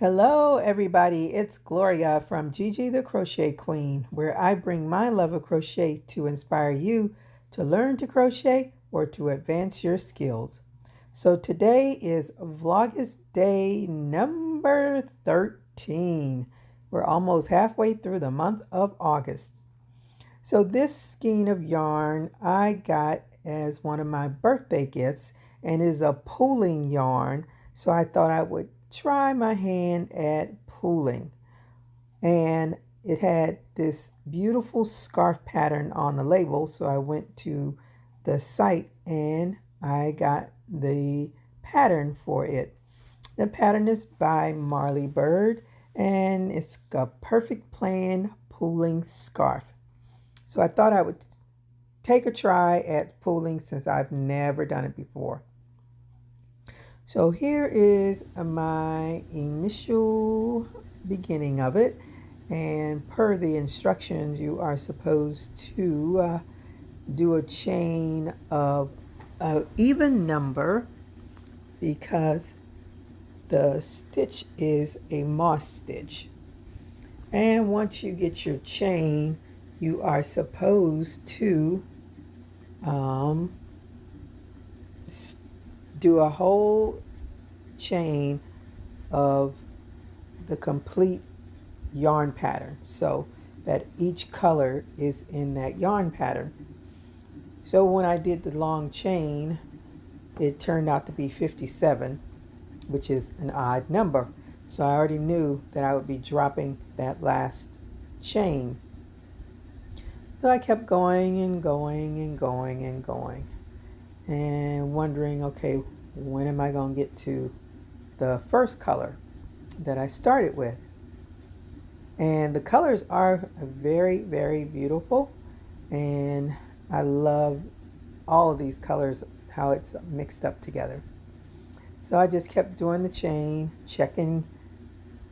Hello, everybody. It's Gloria from Gigi the Crochet Queen, where I bring my love of crochet to inspire you to learn to crochet or to advance your skills. So today is Vlogust day number 13. We're almost halfway through the month of August. So this skein of yarn I got as one of my birthday gifts and is a pooling yarn. So I thought I would try my hand at pooling. And it had this beautiful scarf pattern on the label. So I went to the site and I got the pattern for it. The pattern is by Marley Bird and it's a perfect plain pooling scarf. So I thought I would take a try at pooling since I've never done it before. So here is my initial beginning of it. And per the instructions, you are supposed to do a chain of an even number because the stitch is a moss stitch. And once you get your chain, you are supposed to do a whole chain of the complete yarn pattern so that each color is in that yarn pattern. So when I did the long chain, it turned out to be 57, which is an odd number. So I already knew that I would be dropping that last chain. So I kept going and going and going and going and wondering, okay, when am I going to get to the first color that I started with? And the colors are very, very beautiful. And I love all of these colors, how it's mixed up together. So I just kept doing the chain, checking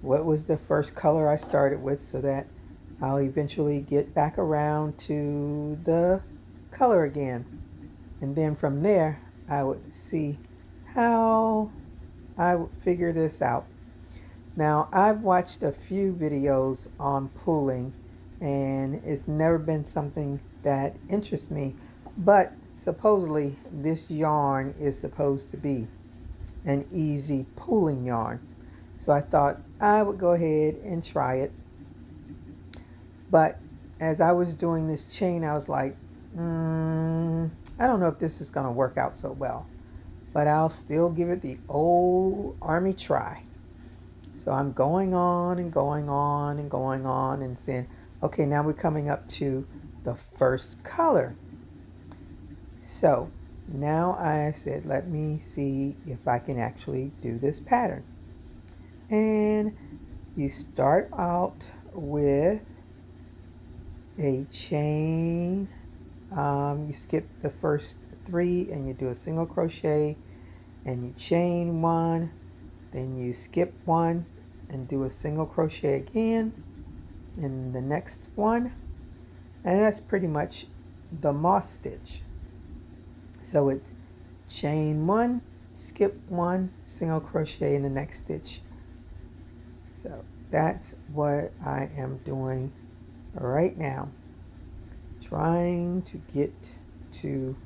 what was the first color I started with so that I'll eventually get back around to the color again. And then from there, I would see how I would figure this out. Now, I've watched a few videos on pooling, and it's never been something that interests me. But supposedly, this yarn is supposed to be an easy pooling yarn. So I thought I would go ahead and try it. But as I was doing this chain, I was like, I don't know if this is going to work out so well, but I'll still give it the old army try. So I'm going on and going on and going on and saying, okay, now we're coming up to the first color. So now I said, let me see if I can actually do this pattern. And you start out with a chain. You skip the first 3 and you do a single crochet and you chain 1, then you skip 1 and do a single crochet again in the next one, and that's pretty much the moss stitch. So it's chain 1, skip 1, single crochet in the next stitch. So that's what I am doing right now, trying to get to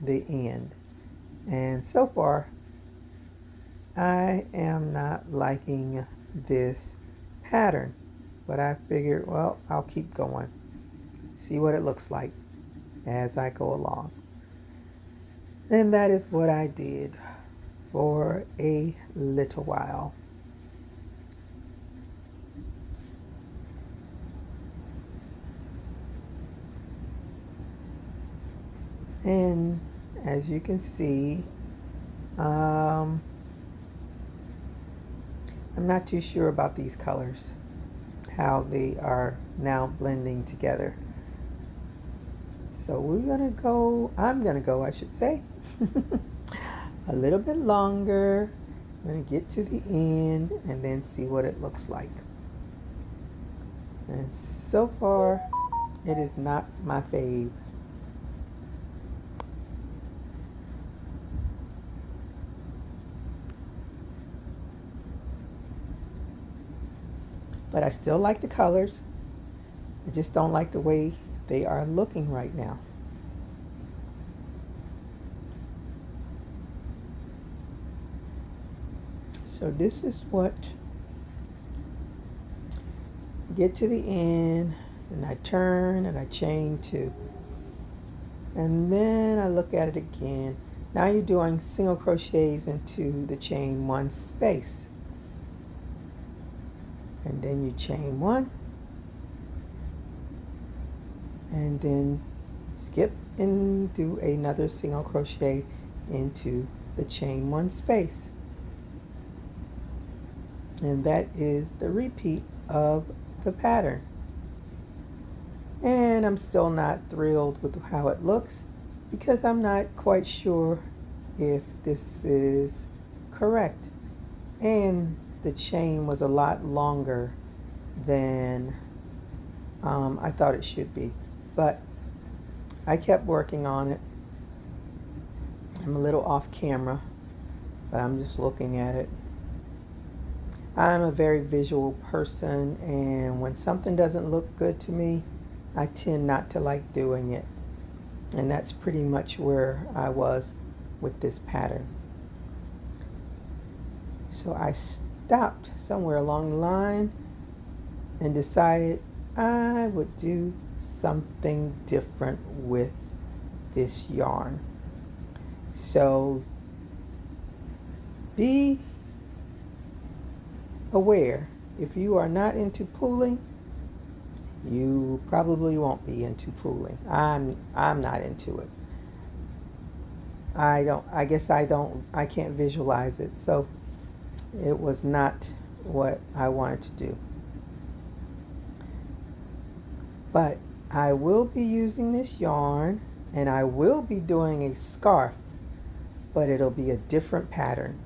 the end. And so far I am not liking this pattern, but I figured, well, I'll keep going, see what it looks like as I go along. And that is what I did for a little while. And as you can see, I'm not too sure about these colors, how they are now blending together. So I'm gonna go, I should say, a little bit longer. I'm gonna get to the end and then see what it looks like. And so far, it is not my fave. But I still like the colors. I just don't like the way they are looking right now. So this is what, get to the end, and I turn and I chain 2. And then I look at it again. Now you're doing single crochets into the chain 1 space. And then you chain 1. And then skip and do another single crochet into the chain 1 space. And that is the repeat of the pattern. And I'm still not thrilled with how it looks because I'm not quite sure if this is correct. And the chain was a lot longer than I thought it should be. But I kept working on it. I'm a little off camera, but I'm just looking at it. I'm a very visual person, and when something doesn't look good to me, I tend not to like doing it. And that's pretty much where I was with this pattern. So I stopped somewhere along the line and decided I would do something different with this yarn. So be aware, if you are not into pooling, you probably won't be into pooling. I'm not into it. I can't visualize it, so it was not what I wanted to do. But I will be using this yarn, and I will be doing a scarf, but it'll be a different pattern.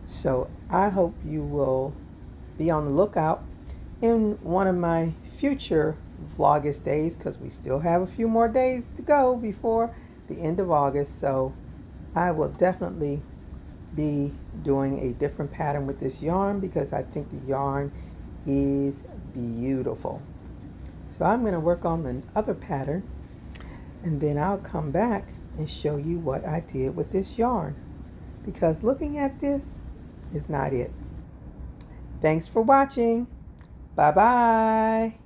So I hope you will be on the lookout in one of my future Vlogust days, because we still have a few more days to go before the end of August. So I will definitely be doing a different pattern with this yarn because I think the yarn is beautiful. So I'm going to work on the other pattern, and then I'll come back and show you what I did with this yarn, because looking at this is not it. Thanks for watching. Bye-bye.